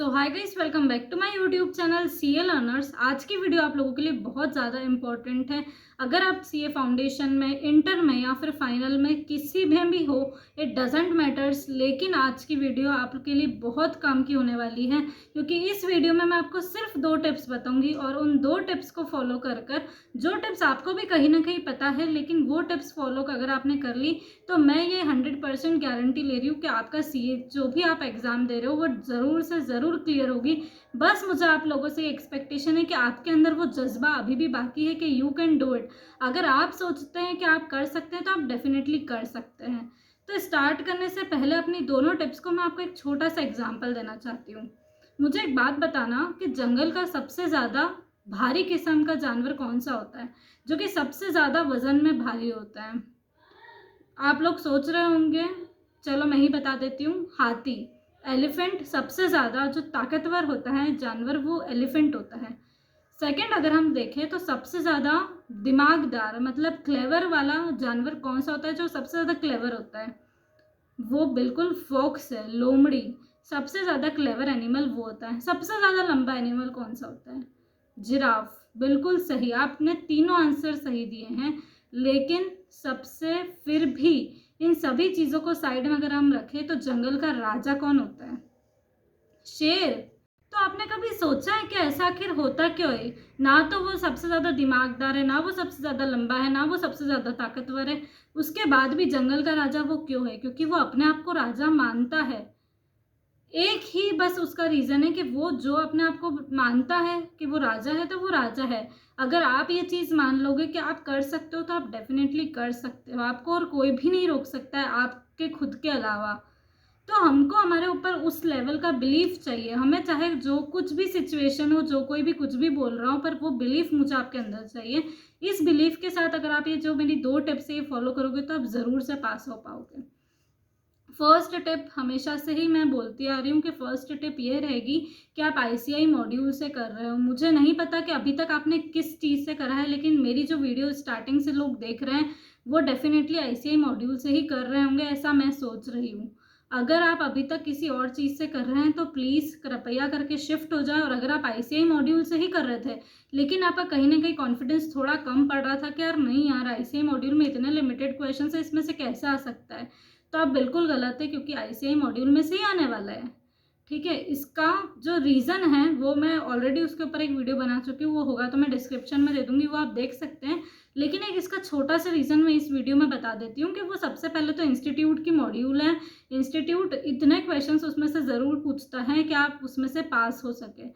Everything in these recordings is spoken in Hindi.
So hi guys, welcome back to my YouTube channel CA learners. आज की वीडियो आप लोगों के लिए बहुत ज़्यादा इंपॉर्टेंट है। अगर आप सीए फाउंडेशन में, इंटर में या फिर फाइनल में किसी में भी हो, इट डजेंट मैटर्स, लेकिन आज की वीडियो आपके लिए बहुत काम की होने वाली है, क्योंकि इस वीडियो में मैं आपको सिर्फ 2 टिप्स बताऊंगी और उन 2 टिप्स को फॉलो कर कर, जो टिप्स आपको भी कहीं ना कहीं पता है लेकिन वो टिप्स फॉलो अगर आपने कर ली तो मैं ये 100% गारंटी ले रही हूँ कि आपका सीए जो भी आप एग्ज़ाम दे रहे हो वो ज़रूर से ज़रूर क्लियर होगी। बस मुझे आप लोगों से एक्सपेक्टेशन है कि आपके अंदर वो जज्बा अभी भी बाकी है कि यू कैन डू इट। अगर आप सोचते हैं कि आप कर सकते हैं तो आप डेफिनेटली कर सकते हैं। तो स्टार्ट करने से पहले अपनी दोनों टिप्स को मैं आपको एक छोटा सा एग्जाम्पल देना चाहती हूँ। मुझे एक बात बताना कि जंगल का सबसे ज़्यादा भारी किस्म का जानवर कौन सा होता है, जो कि सबसे ज़्यादा वजन में भारी होता है। आप लोग सोच रहे होंगे, चलो मैं ही बता देती हूँ, हाथी। एलिफेंट सबसे ज़्यादा जो ताकतवर होता है जानवर वो एलिफेंट होता है। सेकंड अगर हम देखें तो सबसे ज़्यादा दिमागदार मतलब क्लेवर वाला जानवर कौन सा होता है, जो सबसे ज़्यादा क्लेवर होता है वो बिल्कुल फॉक्स है, लोमड़ी। सबसे ज़्यादा क्लेवर एनिमल वो होता है। सबसे ज़्यादा लंबा एनिमल कौन सा होता है? जिराफ। बिल्कुल सही, आपने तीनों आंसर सही दिए हैं। लेकिन सबसे फिर भी इन सभी चीज़ों को साइड में अगर हम रखें तो जंगल का राजा कौन होता है? शेर। तो आपने कभी सोचा है कि ऐसा आखिर होता क्यों है? ना तो वो सबसे ज़्यादा दिमागदार है, ना वो सबसे ज़्यादा लंबा है, ना वो सबसे ज़्यादा ताकतवर है, उसके बाद भी जंगल का राजा वो क्यों है? क्योंकि वो अपने आप को राजा मानता है। एक ही बस उसका रीज़न है कि वो जो अपने आप को मानता है कि वो राजा है तो वो राजा है। अगर आप ये चीज़ मान लोगे कि आप कर सकते हो तो आप डेफिनेटली कर सकते हो। आपको और कोई भी नहीं रोक सकता है आपके खुद के अलावा। तो हमको हमारे ऊपर उस लेवल का बिलीफ चाहिए। हमें चाहे जो कुछ भी सिचुएशन हो, जो कोई भी कुछ भी बोल रहा हो, पर वो बिलीफ मुझे आपके अंदर चाहिए। इस बिलीफ के साथ अगर आप ये जो मेरी 2 टिप्स है ये फॉलो करोगे तो आप ज़रूर से पास हो पाओगे। फर्स्ट टिप हमेशा से ही मैं बोलती आ रही हूँ कि फर्स्ट टिप ये रहेगी कि आप आईसीआई मॉड्यूल से कर रहे हो। मुझे नहीं पता कि अभी तक आपने किस चीज़ से करा है, लेकिन मेरी जो वीडियो स्टार्टिंग से लोग देख रहे हैं वो डेफिनेटली आईसीआई मॉड्यूल से ही कर रहे होंगे, ऐसा मैं सोच रही हूँ। अगर आप अभी तक किसी और चीज़ से कर रहे हैं तो प्लीज़ कृपया करके शिफ्ट हो जाए। और अगर आप आईसीआई मॉड्यूल से ही कर रहे थे लेकिन आपका कहीं ना कहीं कॉन्फिडेंस थोड़ा कम पड़ रहा था कि यार नहीं यार, आईसीआई मॉड्यूल में इतने लिमिटेड क्वेश्चन है, इसमें से कैसे आ सकता है, तो आप बिल्कुल गलत है, क्योंकि आईसीआई मॉड्यूल में से ही आने वाला है। ठीक है, इसका जो रीज़न है वो मैं ऑलरेडी उसके ऊपर एक वीडियो बना चुकी हूँ, वो होगा तो मैं डिस्क्रिप्शन में दे दूँगी, वो आप देख सकते हैं। लेकिन एक इसका छोटा सा रीज़न मैं इस वीडियो में बता देती हूँ कि वो सबसे पहले तो इंस्टीट्यूट की मॉड्यूल है। इंस्टीट्यूट इतने क्वेश्चंस उसमें से ज़रूर पूछता है कि आप उसमें से पास हो सके।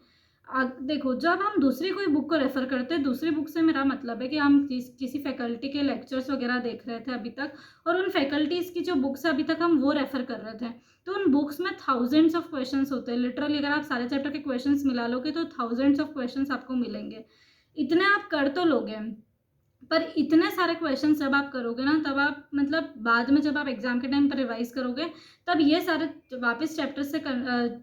देखो, जब हम दूसरी कोई बुक को रेफ़र करते हैं, दूसरी बुक से मेरा मतलब है कि हम किसी फैकल्टी के लेक्चर्स वगैरह देख रहे थे अभी तक, और उन फैकल्टीज़ की जो बुक्स है अभी तक हम वो रेफ़र कर रहे थे। तो उन बुक्स में थाउजेंड्स ऑफ क्वेश्चंस होते हैं। लिटरली अगर आप सारे चैप्टर के क्वेश्चंस मिला लोगे तो थाउजेंड्स ऑफ क्वेश्चंस आपको मिलेंगे। इतने आप कर तो लोगे, पर इतने सारे क्वेश्चन जब आप करोगे ना, तब आप मतलब बाद में जब आप एग्जाम के टाइम पर रिवाइज करोगे तब ये सारे वापस चैप्टर्स से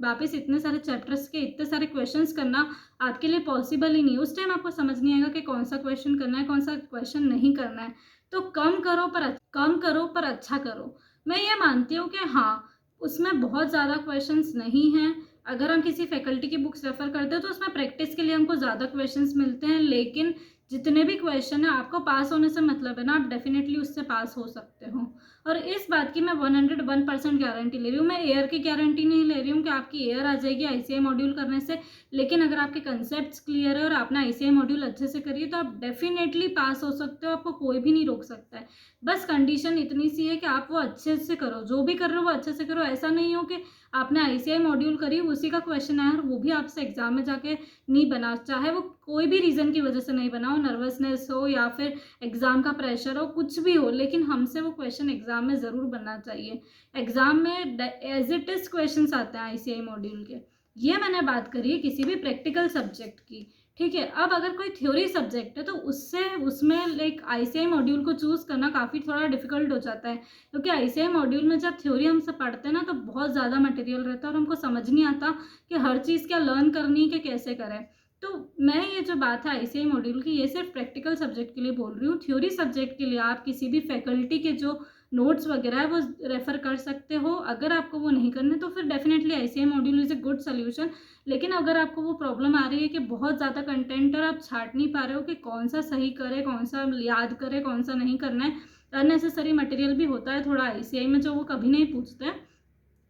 वापस इतने सारे चैप्टर्स के इतने सारे क्वेश्चंस करना आपके लिए पॉसिबल ही नहीं। उस टाइम आपको समझ नहीं आएगा कि कौन सा क्वेश्चन करना है, कौन सा क्वेश्चन नहीं करना है। तो कम करो पर अच्छा करो। मैं ये मानती हूँ कि हाँ, उसमें बहुत ज़्यादा क्वेश्चंस नहीं हैं। अगर हम किसी फैकल्टी की बुक्स रेफर करते हैं तो उसमें प्रैक्टिस के लिए हमको ज़्यादा क्वेश्चंस मिलते हैं, लेकिन जितने भी क्वेश्चन है आपको पास होने से मतलब है ना, आप डेफिनेटली उससे पास हो सकते हो। और इस बात की मैं 101% गारंटी ले रही हूँ। मैं एयर की गारंटी नहीं ले रही हूँ कि आपकी एयर आ जाएगी आईसीआई मॉड्यूल करने से, लेकिन अगर आपके कंसेप्ट्स क्लियर है और आपने आईसीआई मॉड्यूल अच्छे से करिए तो आप डेफिनेटली पास हो सकते हो। आपको कोई भी नहीं रोक सकता है। बस कंडीशन इतनी सी है कि आप वो अच्छे से करो, जो भी कर रहे हो वो अच्छे से करो। ऐसा नहीं हो कि आपने आईसीआई मॉड्यूल करी, उसी का क्वेश्चन आया और वो भी आपसे एग्जाम में जाके नहीं बना, चाहे वो कोई भी रीज़न की वजह से नहीं बना हो, नर्वसनेस हो या फिर एग्ज़ाम का प्रेशर हो, कुछ भी हो, लेकिन हमसे वो क्वेश्चन एग्ज़ाम में ज़रूर बनना चाहिए। एग्ज़ाम में एज इट इज़ क्वेश्चंस आते हैं आईसीआई मॉड्यूल के। ये मैंने बात करी है किसी भी प्रैक्टिकल सब्जेक्ट की। ठीक है, अब अगर कोई थ्योरी सब्जेक्ट है तो उसमें लाइक आईसीआई मॉड्यूल को चूज़ करना काफ़ी थोड़ा डिफिकल्ट हो जाता है, क्योंकि आईसीआई मॉड्यूल में जब थ्योरी हम सब पढ़ते हैं ना तो बहुत ज़्यादा मटेरियल रहता है और हमको समझ नहीं आता कि हर चीज़ क्या लर्न करनी है कि कैसे करें। तो मैं ये जो बात है आईसीआई मॉड्यूल की, ये सिर्फ प्रैक्टिकल सब्जेक्ट के लिए बोल रही हूँ। थ्योरी सब्जेक्ट के लिए आप किसी भी फैकल्टी के जो नोट्स वगैरह है वो रेफ़र कर सकते हो। अगर आपको वो नहीं करने तो फिर definitely ICI module is a good solution. लेकिन अगर आपको वो प्रॉब्लम आ रही है कि बहुत ज़्यादा कंटेंट और आप छाँट नहीं पा रहे हो कि कौन सा सही करें, कौन सा याद करें, कौन सा नहीं करना है, अननेसेसरी मटेरियल भी होता है थोड़ा आईसीआई में जो वो कभी नहीं पूछते हैं।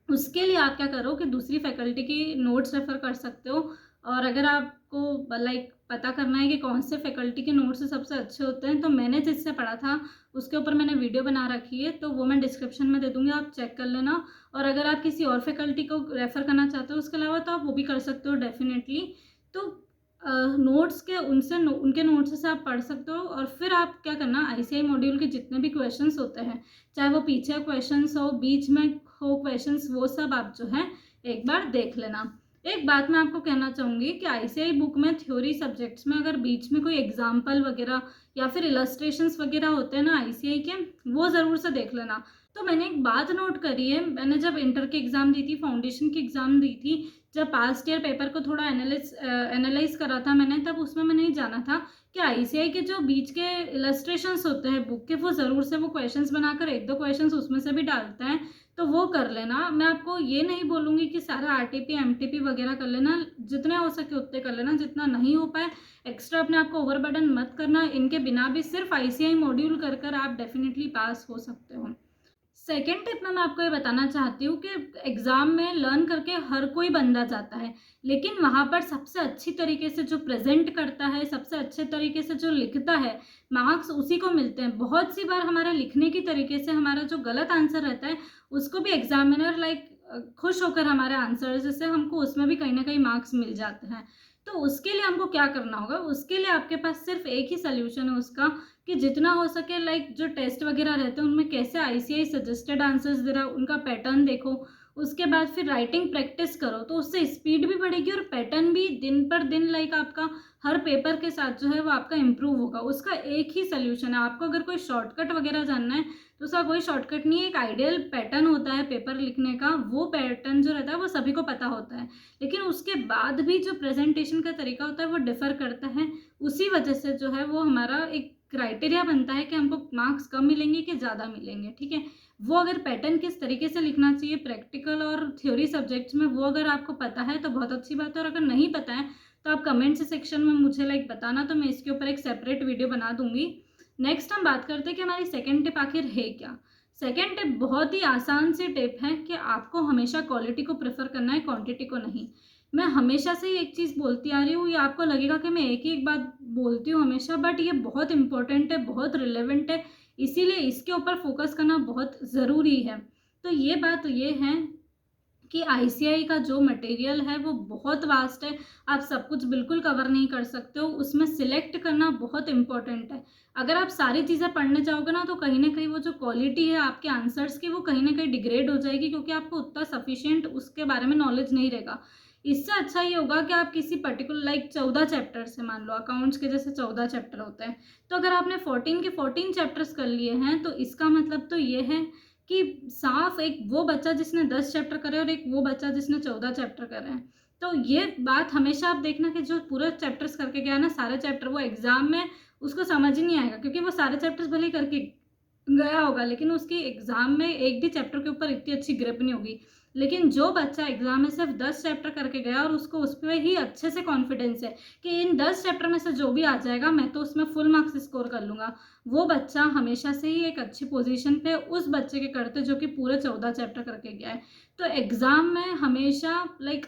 उसके लिए आप क्या करो कि दूसरी फैकल्टी की नोट्स रेफ़र कर सकते हो। और अगर आपको लाइक पता करना है कि कौन से फैकल्टी के नोट्स सबसे अच्छे होते हैं, तो मैंने जिससे पढ़ा था उसके ऊपर मैंने वीडियो बना रखी है, तो वो मैं डिस्क्रिप्शन में दे दूँगी, आप चेक कर लेना। और अगर आप किसी और फैकल्टी को रेफ़र करना चाहते हो उसके अलावा, तो आप वो भी कर सकते हो डेफ़िनेटली। तो नोट्स के उनके नोट्स से आप पढ़ सकते हो। और फिर आप क्या करना, आईसीआई मॉड्यूल के जितने भी क्वेश्चंस होते हैं, चाहे वो पीछे क्वेश्चंस हो, बीच में हो क्वेश्चंस, वो सब आप जो है एक बार देख लेना। एक बात मैं आपको कहना चाहूँगी कि आईसीआई बुक में थ्योरी सब्जेक्ट्स में अगर बीच में कोई एग्जाम्पल वगैरह या फिर इलस्ट्रेशंस वगैरह होते हैं ना आईसीआई के, वो ज़रूर से देख लेना। तो मैंने एक बात नोट करी है, मैंने जब इंटर की एग्ज़ाम दी थी, फाउंडेशन की एग्ज़ाम दी थी, जब पास्ट ईयर पेपर को थोड़ा एनालाइज करा था मैंने, तब उसमें मैंने ये जाना था कि आईसीआई के जो बीच के इलस्ट्रेशंस होते हैं बुक के, वो ज़रूर से वो क्वेश्चंस बनाकर एक दो क्वेश्चंस उसमें से भी डालते हैं, तो वो कर लेना। मैं आपको ये नहीं बोलूँगी कि सारा आरटीपी एमटीपी वगैरह कर लेना, जितने हो सके उतने कर लेना, जितना नहीं हो पाए एक्स्ट्रा अपने आप को ओवरबर्डन मत करना। इनके बिना भी सिर्फ आईसीआई मॉड्यूल कर कर आप डेफिनेटली पास हो सकते हो। सेकेंड टिप में मैं आपको ये बताना चाहती हूँ कि एग्ज़ाम में लर्न करके हर कोई बंदा जाता है, लेकिन वहाँ पर सबसे अच्छी तरीके से जो प्रेजेंट करता है, सबसे अच्छे तरीके से जो लिखता है, मार्क्स उसी को मिलते हैं। बहुत सी बार हमारे लिखने की तरीके से हमारा जो गलत आंसर रहता है, उसको भी एग्जामिनर खुश होकर हमारे आंसर से हमको उसमें भी कहीं ना कहीं मार्क्स मिल जाते हैं। तो उसके लिए हमको क्या करना होगा, उसके लिए आपके पास सिर्फ एक ही सोल्यूशन है उसका, कि जितना हो सके जो टेस्ट वगैरह रहते हैं उनमें कैसे आईसीआई सजेस्टेड आंसर्स दे रहा है उनका पैटर्न देखो। उसके बाद फिर राइटिंग प्रैक्टिस करो, तो उससे स्पीड भी बढ़ेगी और पैटर्न भी दिन पर दिन आपका हर पेपर के साथ जो है वो आपका इम्प्रूव होगा। उसका एक ही सोल्यूशन है। आपको अगर कोई शॉर्टकट वगैरह जानना है तो उसका कोई शॉर्टकट नहीं है, एक आइडियल पैटर्न होता है पेपर लिखने का, वो पैटर्न जो रहता है वो सभी को पता होता है, लेकिन उसके बाद भी जो प्रेजेंटेशन का तरीका होता है वो डिफ़र करता है। उसी वजह से जो है वो हमारा एक क्राइटेरिया बनता है कि हमको मार्क्स कम मिलेंगे कि ज़्यादा मिलेंगे, ठीक है। वो अगर पैटर्न किस तरीके से लिखना चाहिए प्रैक्टिकल और थ्योरी सब्जेक्ट्स में, वो अगर आपको पता है तो बहुत अच्छी बात है, और अगर नहीं पता है तो आप कमेंट सेक्शन में मुझे बताना, तो मैं इसके ऊपर एक सेपरेट वीडियो बना दूंगी। नेक्स्ट हम बात करते हैं कि हमारी सेकेंड टिप आखिर है क्या। सेकेंड टिप बहुत ही आसान सी टिप है कि आपको हमेशा क्वालिटी को प्रेफर करना है, क्वांटिटी को नहीं। मैं हमेशा से ही एक चीज़ बोलती आ रही हूँ, ये आपको लगेगा कि मैं एक ही एक बात बोलती हूँ हमेशा, बट ये बहुत इंपॉर्टेंट है, बहुत रिलेवेंट है, इसीलिए इसके ऊपर फोकस करना बहुत ज़रूरी है। तो ये बात ये है कि आईसीआई का जो मटेरियल है वो बहुत वास्ट है, आप सब कुछ बिल्कुल कवर नहीं कर सकते हो, उसमें सिलेक्ट करना बहुत इंपॉर्टेंट है। अगर आप सारी चीज़ें पढ़ने जाओगे ना, तो कहीं ना कहीं वो जो क्वालिटी है आपके आंसर्स की वो कहीं ना कहीं डिग्रेड हो जाएगी, क्योंकि आपको उतना सफिशिएंट उसके बारे में नॉलेज नहीं रहेगा। इससे अच्छा ये होगा कि आप किसी पर्टिकुलर 14 चैप्टर से, मान लो अकाउंट्स के जैसे 14 चैप्टर होते हैं, तो अगर आपने 14 के 14 चैप्टर्स कर लिए हैं, तो इसका मतलब तो ये है कि साफ एक वो बच्चा जिसने 10 चैप्टर करे और एक वो बच्चा जिसने 14 चैप्टर करे हैं। तो ये बात हमेशा आप देखना कि जो पूरे चैप्टर्स करके गया ना, सारे चैप्टर, वो एग्जाम में उसको समझ ही नहीं आएगा, क्योंकि वो सारे चैप्टर्स भले ही करके गया होगा, लेकिन उसकी एग्जाम में एक भी चैप्टर के ऊपर इतनी अच्छी ग्रिप नहीं होगी। लेकिन जो बच्चा एग्जाम में सिर्फ 10 चैप्टर करके गया और उसको उस पर ही अच्छे से कॉन्फिडेंस है कि इन 10 चैप्टर में से जो भी आ जाएगा मैं तो उसमें फुल मार्क्स स्कोर कर लूँगा, वो बच्चा हमेशा से ही एक अच्छी पोजीशन पे उस बच्चे के करते जो कि पूरे 14 चैप्टर करके गया है। तो एग्ज़ाम में हमेशा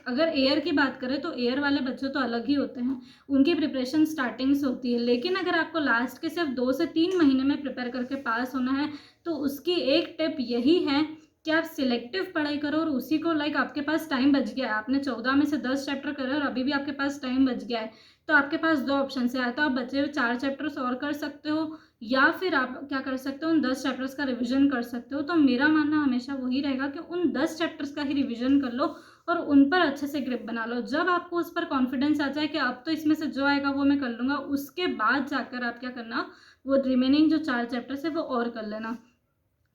अगर एयर की बात करें तो एयर वाले बच्चे तो अलग ही होते हैं, उनकी प्रिपरेशन स्टार्टिंग से होती है, लेकिन अगर आपको लास्ट के सिर्फ 2 से 3 महीने में प्रिपेयर करके पास होना है, तो उसकी एक टिप यही है कि आप सिलेक्टिव पढ़ाई करो। और उसी को आपके पास टाइम बच गया है, आपने 14 में से 10 चैप्टर करे और अभी भी आपके पास टाइम बच गया है, तो आपके पास 2 ऑप्शन है, या तो आप बचे हुए 4 चैप्टर्स और कर सकते हो, या फिर आप क्या कर सकते हो, उन 10 चैप्टर्स का रिवीजन कर सकते हो। तो मेरा मानना हमेशा वही रहेगा कि उन 10 चैप्टर्स का ही रिवीजन कर लो और उन पर अच्छे से ग्रिप बना लो। जब आपको उस पर कॉन्फिडेंस आ जाए कि अब तो इसमें से जो आएगा वो मैं कर लूँगा, उसके बाद जाकर आप क्या करना, वो रिमेनिंग जो 4 चैप्टर्स है वो और कर लेना।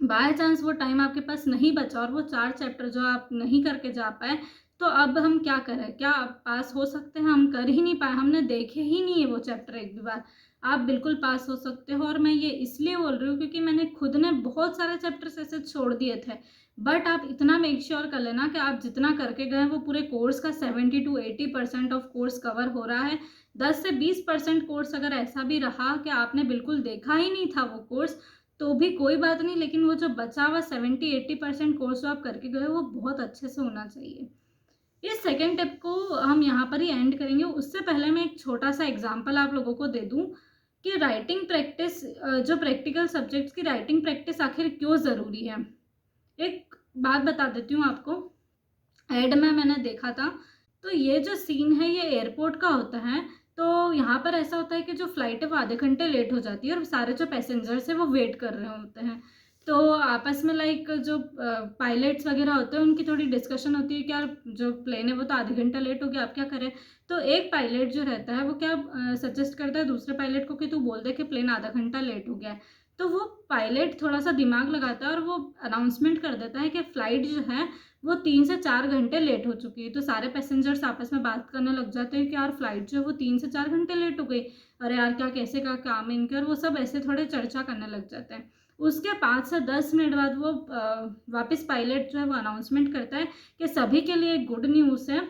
बाय चांस वो टाइम आपके पास नहीं बचा और वो 4 चैप्टर जो आप नहीं करके जा पाए, तो अब हम क्या करें, क्या पास हो सकते हैं? हम कर ही नहीं पाए, हमने देखे ही नहीं है वो चैप्टर एक भी बार। आप बिल्कुल पास हो सकते हो। और मैं ये इसलिए बोल रही हूँ क्योंकि मैंने खुद ने बहुत सारे चैप्टर्स ऐसे छोड़ दिए थे। बट आप इतना मेक श्योर कर लेना कि आप जितना करके गए वो पूरे कोर्स का 70 to 80% ऑफ कोर्स कवर हो रहा है। 10 से 20% कोर्स अगर ऐसा भी रहा कि आपने बिल्कुल देखा ही नहीं था वो कोर्स, तो भी कोई बात नहीं, लेकिन वो जो बचा हुआ 70-80% कोर्स जो आप करके गए वो बहुत अच्छे से होना चाहिए। इस सेकेंड टिप को हम यहाँ पर ही एंड करेंगे। उससे पहले मैं एक छोटा सा एग्जाम्पल आप लोगों को दे दूँ कि राइटिंग प्रैक्टिस, जो प्रैक्टिकल सब्जेक्ट्स की राइटिंग प्रैक्टिस आखिर क्यों ज़रूरी है। एक बात बता देती हूँ आपको, एड में मैंने देखा था। तो ये जो सीन है ये एयरपोर्ट का होता है। तो यहाँ पर ऐसा होता है कि जो फ्लाइट है वो आधे घंटे लेट हो जाती है और सारे जो पैसेंजर्स हैं वो वेट कर रहे होते हैं। तो आपस में लाइक जो पायलट्स वगैरह होते हैं उनकी थोड़ी डिस्कशन होती है कि यार जो प्लेन है वो तो आधे घंटा लेट हो गया, आप क्या करें। तो एक पायलट जो रहता है वो क्या सजेस्ट करता है दूसरे पायलट को कि तू बोल दे कि प्लेन आधा घंटा लेट हो गया है। तो वो पायलट थोड़ा सा दिमाग लगाता है और वो अनाउंसमेंट कर देता है कि फ़्लाइट जो है वो 3 से 4 घंटे लेट हो चुकी है। तो सारे पैसेंजर्स आपस में बात करने लग जाते हैं कि यार फ्लाइट जो है वो 3 से 4 घंटे लेट हो गई। अरे यार क्या, कैसे का काम है इनके, और वो सब ऐसे थोड़े चर्चा करने लग जाते हैं। उसके 5 से 10 मिनट बाद वो वापस पायलट जो है वो अनाउंसमेंट करता है कि सभी के लिए गुड न्यूज़ है,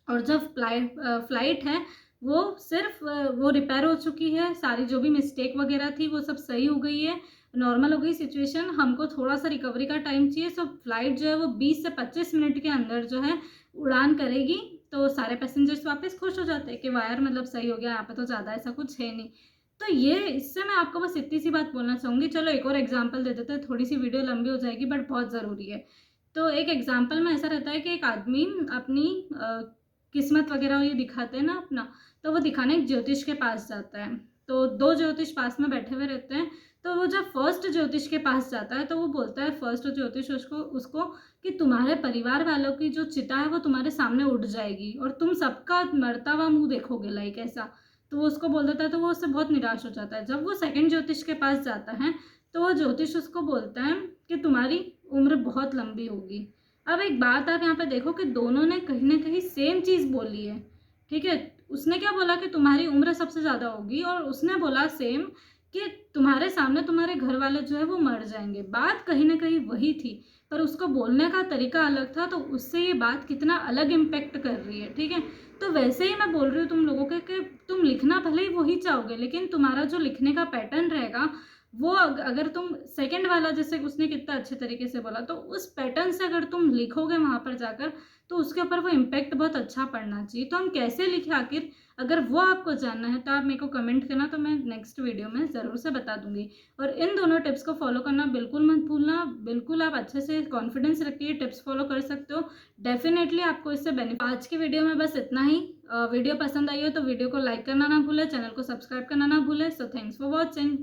और जब फ्लाइट है वो सिर्फ वो रिपेयर हो चुकी है, सारी जो भी मिस्टेक वगैरह थी वो सब सही हो गई है, नॉर्मल हो गई सिचुएशन। हमको थोड़ा सा रिकवरी का टाइम चाहिए। सो फ्लाइट जो है वो 20 से 25 मिनट के अंदर जो है उड़ान करेगी। तो सारे पैसेंजर्स वापस खुश हो जाते हैं कि वायर मतलब सही हो गया, यहाँ पे तो ज़्यादा ऐसा कुछ है नहीं। तो ये इससे मैं आपको बस इतनी सी बात बोलना चाहूँगी। चलो एक और एग्जाम्पल दे देते हैं, थोड़ी सी वीडियो लंबी हो जाएगी बट बहुत ज़रूरी है। तो एक एग्जाम्पल में ऐसा रहता है कि एक आदमी अपनी किस्मत वगैरह ये दिखाते हैं ना अपना, तो वो दिखाने एक ज्योतिष के पास जाता है। तो 2 ज्योतिष पास में बैठे हुए रहते हैं। तो वो जब फर्स्ट ज्योतिष के पास जाता है तो वो बोलता है फर्स्ट ज्योतिष उसको कि तुम्हारे परिवार वालों की जो चिता है वो तुम्हारे सामने उड़ जाएगी और तुम सबका मरता हुआ मुंह देखोगे, लाइक ऐसा। तो वो उसको बोल देता है, तो वो उससे बहुत निराश हो जाता है। जब वो सेकंड ज्योतिष के पास जाता है तो वो ज्योतिष उसको बोलता है कि तुम्हारी उम्र बहुत लंबी होगी। अब एक बात आप यहाँ पे देखो कि दोनों ने कहीं ना कहीं सेम चीज़ बोली है, ठीक है। उसने क्या बोला कि तुम्हारी उम्र सबसे ज़्यादा होगी, और उसने बोला सेम कि तुम्हारे सामने तुम्हारे घर वाले जो है वो मर जाएंगे। बात कहीं ना कहीं वही थी, पर उसको बोलने का तरीका अलग था। तो उससे ये बात कितना अलग इम्पेक्ट कर रही है, ठीक है। तो वैसे ही मैं बोल रही हूँ तुम लोगों के कि तुम लिखना भले ही वही चाहोगे, लेकिन तुम्हारा जो लिखने का पैटर्न रहेगा वो अगर तुम सेकंड वाला, जैसे उसने कितना अच्छे तरीके से बोला, तो उस पैटर्न से अगर तुम लिखोगे वहाँ पर जाकर तो उसके ऊपर वो इम्पैक्ट बहुत अच्छा पड़ना चाहिए। तो हम कैसे लिखें आखिर, अगर वो आपको जानना है तो आप मेरे को कमेंट करना, तो मैं नेक्स्ट वीडियो में ज़रूर से बता दूंगी। और इन दोनों टिप्स को फॉलो करना बिल्कुल मत भूलना। बिल्कुल आप अच्छे से कॉन्फिडेंस रखिए, टिप्स फॉलो कर सकते हो, डेफिनेटली आपको इससे बेनिफिट। आज की वीडियो में बस इतना ही। वीडियो पसंद आई हो तो वीडियो को लाइक करना ना भूले, चैनल को सब्सक्राइब करना ना भूले। So thanks for watching.